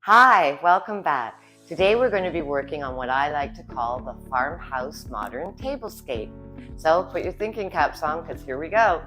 Hi, welcome back. Today we're going to be working on what I like to call the farmhouse modern tablescape. So put your thinking caps on because here we go.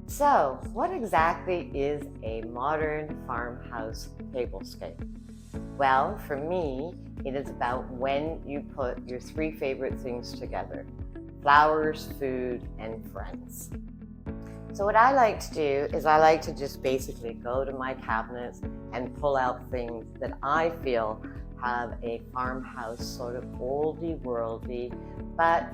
So what exactly is a modern farmhouse tablescape? Well, for me, it is about when you put your three favorite things together: flowers, food, and friends. So what I like to do is I like to just basically go to my cabinets and pull out things that I feel have a farmhouse sort of oldie worldy, but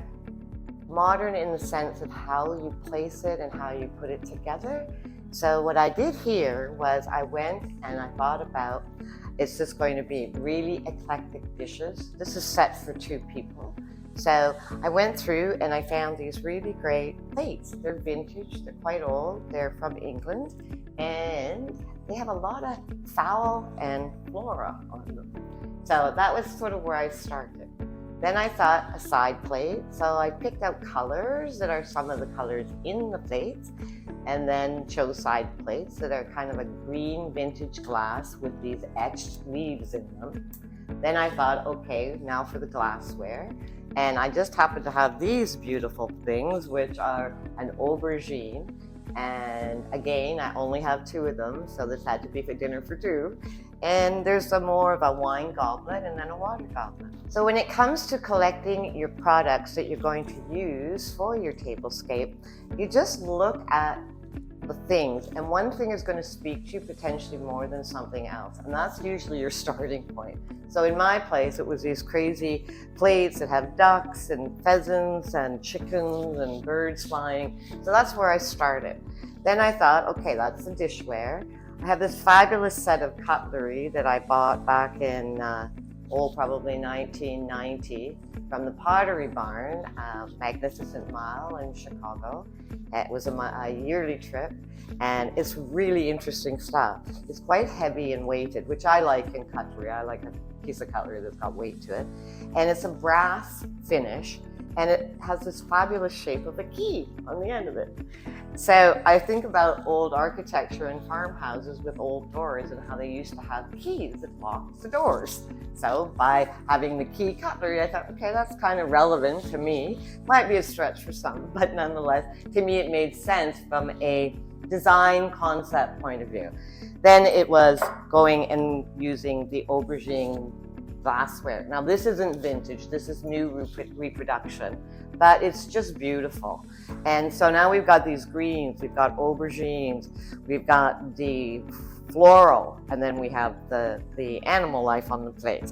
modern in the sense of how you place it and how you put it together. So what I did here was I went and I thought about, it's just going to be really eclectic dishes. This is set for 2 people. So I went through and I found these really great plates. They're vintage, they're quite old, they're from England, and they have a lot of fowl and flora on them. So that was sort of where I started. Then I thought a side plate, so I picked out colors that are some of the colors in the plates, and then chose side plates that are kind of a green vintage glass with these etched leaves in them. Then I thought, okay, now for the glassware. And I just happen to have these beautiful things, which are an aubergine. And again, I only have 2 of them, so this had to be for dinner for 2. And there's some more of a wine goblet and then a water goblet. So when it comes to collecting your products that you're going to use for your tablescape, you just look at the things, and one thing is going to speak to you potentially more than something else, and that's usually your starting point. So in my place, it was these crazy plates that have ducks and pheasants and chickens and birds flying, so that's where I started. Then I thought, okay, that's the dishware. I have this fabulous set of cutlery that I bought back in probably 1990 from the Pottery Barn, Magnificent Mile in Chicago. It was a yearly trip, and it's really interesting stuff. It's quite heavy and weighted, which I like in cutlery. I like a piece of cutlery that's got weight to it. And it's a brass finish, and it has this fabulous shape of a key on the end of it. So I think about old architecture and farmhouses with old doors and how they used to have keys that locked the doors. So by having the key cutlery, I thought, okay, that's kind of relevant to me. Might be a stretch for some, but nonetheless, to me it made sense from a design concept point of view. Then it was going and using the aubergine glassware. Now this isn't vintage, this is new reproduction, but it's just beautiful. And so now we've got these greens, we've got aubergines, we've got the floral, and then we have the animal life on the plate.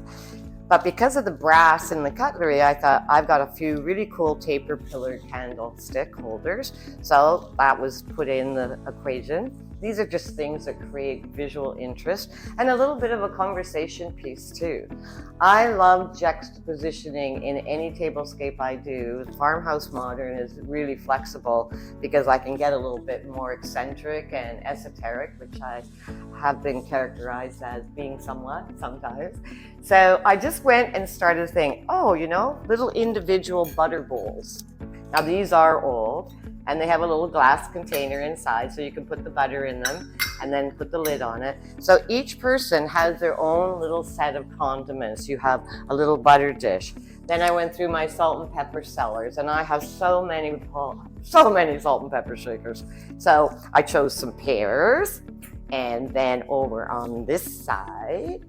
But because of the brass in the cutlery, I thought I've got a few really cool taper pillar candlestick holders. So that was put in the equation. These are just things that create visual interest and a little bit of a conversation piece too. I love juxtapositioning in any tablescape I do. Farmhouse Modern is really flexible because I can get a little bit more eccentric and esoteric, which I have been characterized as being somewhat sometimes. So I just went and started thinking, oh, little individual butter bowls. Now these are old, and they have a little glass container inside, so you can put the butter in them and then put the lid on it. So each person has their own little set of condiments. You have a little butter dish. Then I went through my salt and pepper cellars, and I have so many salt and pepper shakers. So I chose some pears, and then over on this side,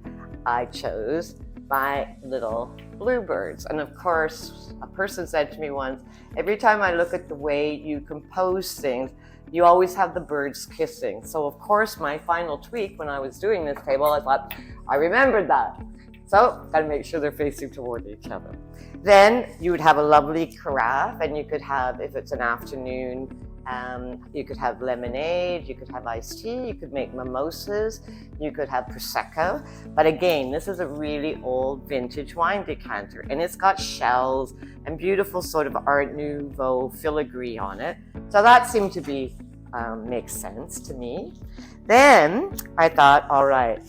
I chose my little bluebirds. And of course, a person said to me once, every time I look at the way you compose things, you always have the birds kissing. So of course, my final tweak when I was doing this table, I thought, I remembered that. So gotta make sure they're facing toward each other. Then you would have a lovely carafe, and you could have, if it's an afternoon, you could have lemonade, you could have iced tea, you could make mimosas, you could have Prosecco. But again, this is a really old vintage wine decanter, and it's got shells and beautiful sort of Art Nouveau filigree on it. So that seemed to be makes sense to me. Then I thought, all right,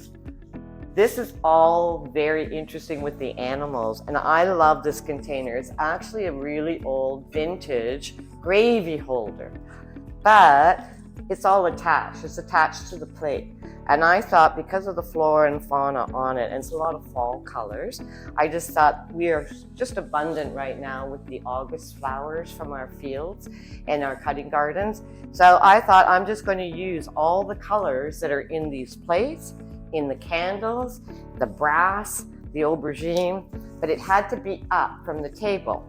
this is all very interesting with the animals, and I love this container. It's actually a really old vintage gravy holder, but it's all attached. It's attached to the plate. And I thought, because of the flora and fauna on it, and it's a lot of fall colors, I just thought we are just abundant right now with the August flowers from our fields and our cutting gardens. So I thought I'm just going to use all the colors that are in these plates, in the candles, the brass, the aubergine, but it had to be up from the table.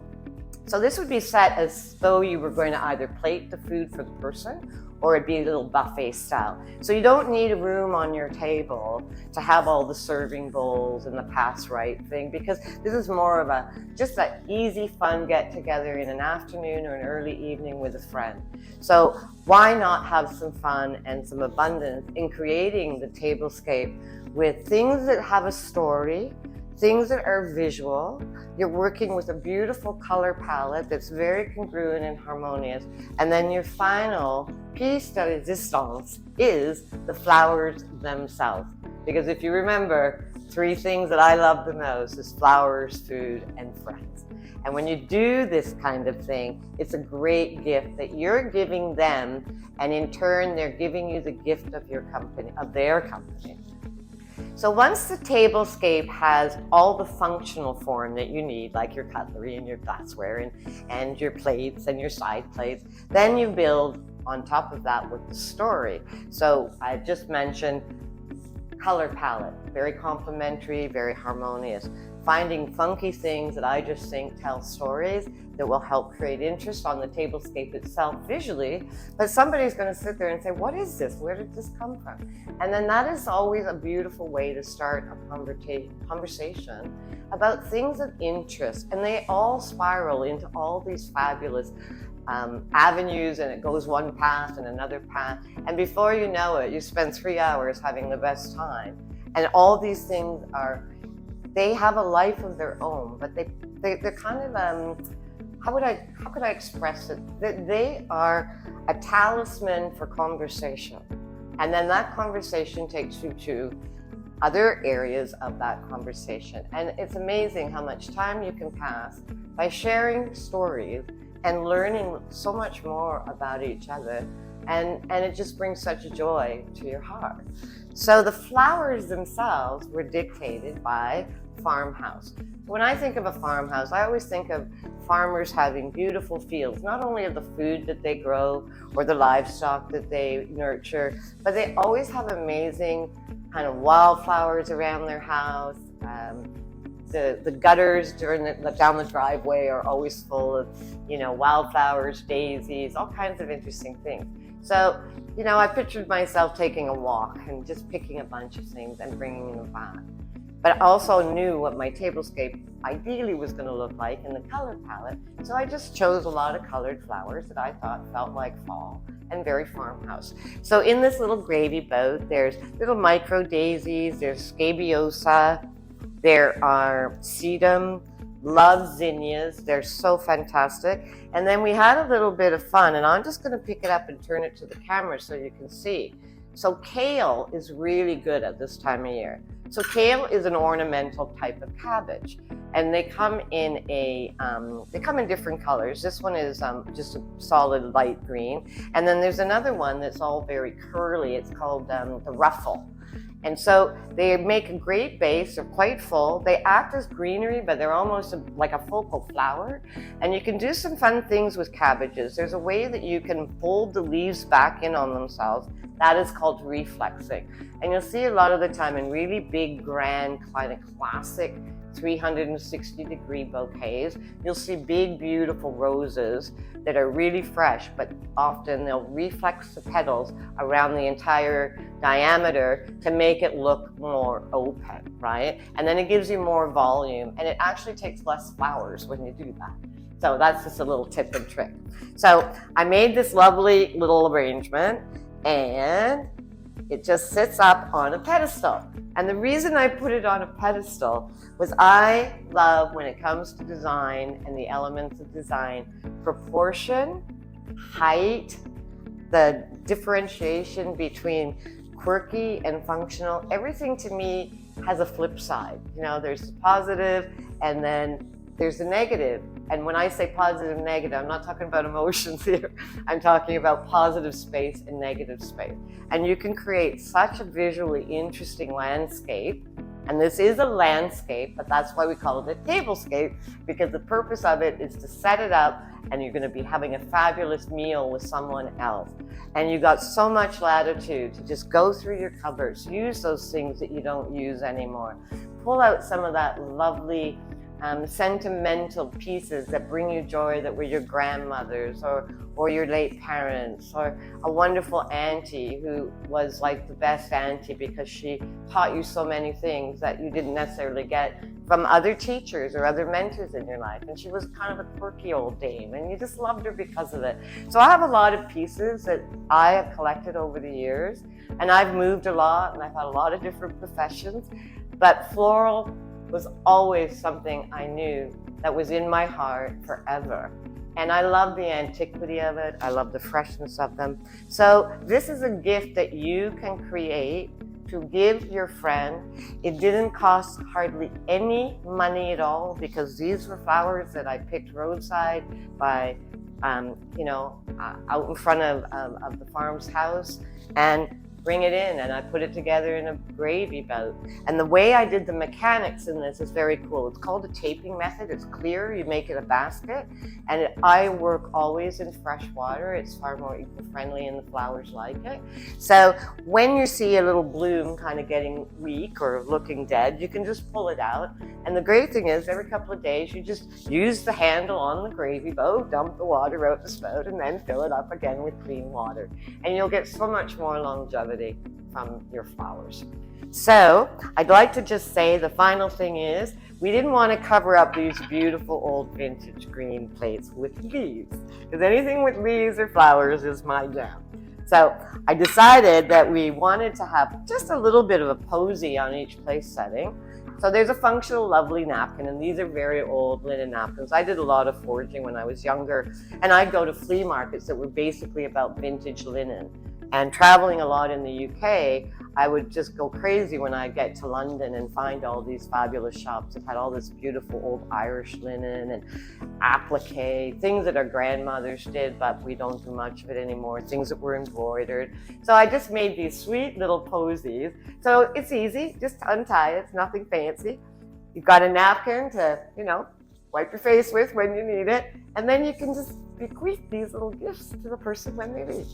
So this would be set as though you were going to either plate the food for the person or it'd be a little buffet style. So you don't need a room on your table to have all the serving bowls and the pass right thing, because this is more of just an easy, fun get together in an afternoon or an early evening with a friend. So why not have some fun and some abundance in creating the tablescape with things that have a story, things that are visual. You're working with a beautiful color palette that's very congruent and harmonious. And then your final piece de resistance is the flowers themselves. Because if you remember, 3 things that I love the most is flowers, food, and friends. And when you do this kind of thing, it's a great gift that you're giving them, and in turn, they're giving you the gift of your company, of their company. So once the tablescape has all the functional form that you need, like your cutlery and your glassware and your plates and your side plates, then you build on top of that with the story. So I just mentioned color palette, very complementary, very harmonious. Finding funky things that I just think tell stories that will help create interest on the tablescape itself visually, but somebody's going to sit there and say, what is this? Where did this come from? And then that is always a beautiful way to start a conversation about things of interest, and they all spiral into all these fabulous avenues, and it goes one path and another path, and before you know it, you spend 3 hours having the best time. And all these things they have a life of their own, but they're kind of how could I express it? That they are a talisman for conversation, and then that conversation takes you to other areas of that conversation. And it's amazing how much time you can pass by sharing stories and learning so much more about each other, and it just brings such joy to your heart. So the flowers themselves were dictated by farmhouse. When I think of a farmhouse, I always think of farmers having beautiful fields, not only of the food that they grow or the livestock that they nurture, but they always have amazing kind of wildflowers around their house. The gutters down the driveway are always full of, wildflowers, daisies, all kinds of interesting things. So, I pictured myself taking a walk and just picking a bunch of things and bringing them back. But I also knew what my tablescape ideally was going to look like in the color palette. So I just chose a lot of colored flowers that I thought felt like fall and very farmhouse. So in this little gravy boat, there's little micro daisies, there's scabiosa, there are sedum, love zinnias. They're so fantastic. And then we had a little bit of fun, and I'm just going to pick it up and turn it to the camera so you can see. So kale is really good at this time of year. So kale is an ornamental type of cabbage, and they come in different colors. This one is just a solid light green, and then there's another one that's all very curly. It's called the ruffle. And so they make a great base. They're quite full. They act as greenery, but they're almost like a focal flower. And you can do some fun things with cabbages. There's a way that you can fold the leaves back in on themselves. That is called reflexing. And you'll see a lot of the time in really big, grand, kind of classic 360-degree bouquets, you'll see big, beautiful roses that are really fresh, but often they'll reflex the petals around the entire diameter to make it look more open, right? And then it gives you more volume, and it actually takes less flowers when you do that. So that's just a little tip and trick. So I made this lovely little arrangement, and it just sits up on a pedestal. And the reason I put it on a pedestal was I love, when it comes to design and the elements of design, proportion, height, the differentiation between quirky and functional, everything to me has a flip side. You know, there's the positive and then there's the negative. And when I say positive and negative, I'm not talking about emotions here. I'm talking about positive space and negative space. And you can create such a visually interesting landscape. And this is a landscape, but that's why we call it a tablescape, because the purpose of it is to set it up and you're going to be having a fabulous meal with someone else. And you got so much latitude to just go through your cupboards, use those things that you don't use anymore. Pull out some of that lovely sentimental pieces that bring you joy, that were your grandmother's or your late parents, or a wonderful auntie who was like the best auntie because she taught you so many things that you didn't necessarily get from other teachers or other mentors in your life. And she was kind of a quirky old dame and you just loved her because of it. So I have a lot of pieces that I have collected over the years, and I've moved a lot and I've had a lot of different professions, but floral was always something I knew that was in my heart forever. And I love the antiquity of it. I love the freshness of them. So this is a gift that you can create to give your friend. It didn't cost hardly any money at all, because these were flowers that I picked roadside by, out in front of the farm's house, and bring it in, and I put it together in a gravy boat. And the way I did the mechanics in this is very cool. It's called a taping method. It's clear. You make it a basket, and I work always in fresh water. It's far more eco-friendly and the flowers like it. So when you see a little bloom kind of getting weak or looking dead, you can just pull it out. And the great thing is, every couple of days you just use the handle on the gravy boat, dump the water out the spout, and then fill it up again with clean water. And you'll get so much more longevity from your flowers. So I'd like to just say the final thing is, we didn't want to cover up these beautiful old vintage green plates with leaves, because anything with leaves or flowers is my jam. So I decided that we wanted to have just a little bit of a posy on each place setting. So there's a functional, lovely napkin, and these are very old linen napkins. I did a lot of foraging when I was younger, and I'd go to flea markets that were basically about vintage linen. And traveling a lot in the UK, I would just go crazy when I get to London and find all these fabulous shops that had all this beautiful old Irish linen and applique, things that our grandmothers did, but we don't do much of it anymore, things that were embroidered. So I just made these sweet little posies. So it's easy, just untie it, it's nothing fancy. You've got a napkin to, wipe your face with when you need it, and then you can just bequeath these little gifts to the person when they leave.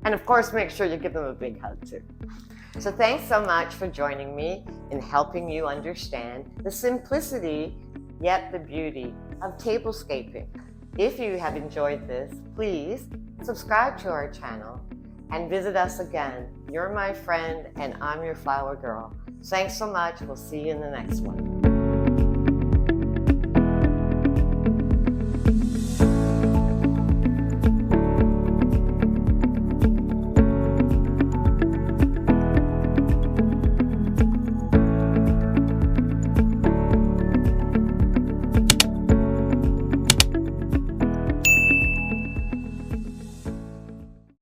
And of course, make sure you give them a big hug too. So thanks so much for joining me in helping you understand the simplicity, yet the beauty of tablescaping. If you have enjoyed this, please subscribe to our channel and visit us again. You're my friend and I'm your flower girl. Thanks so much. We'll see you in the next one.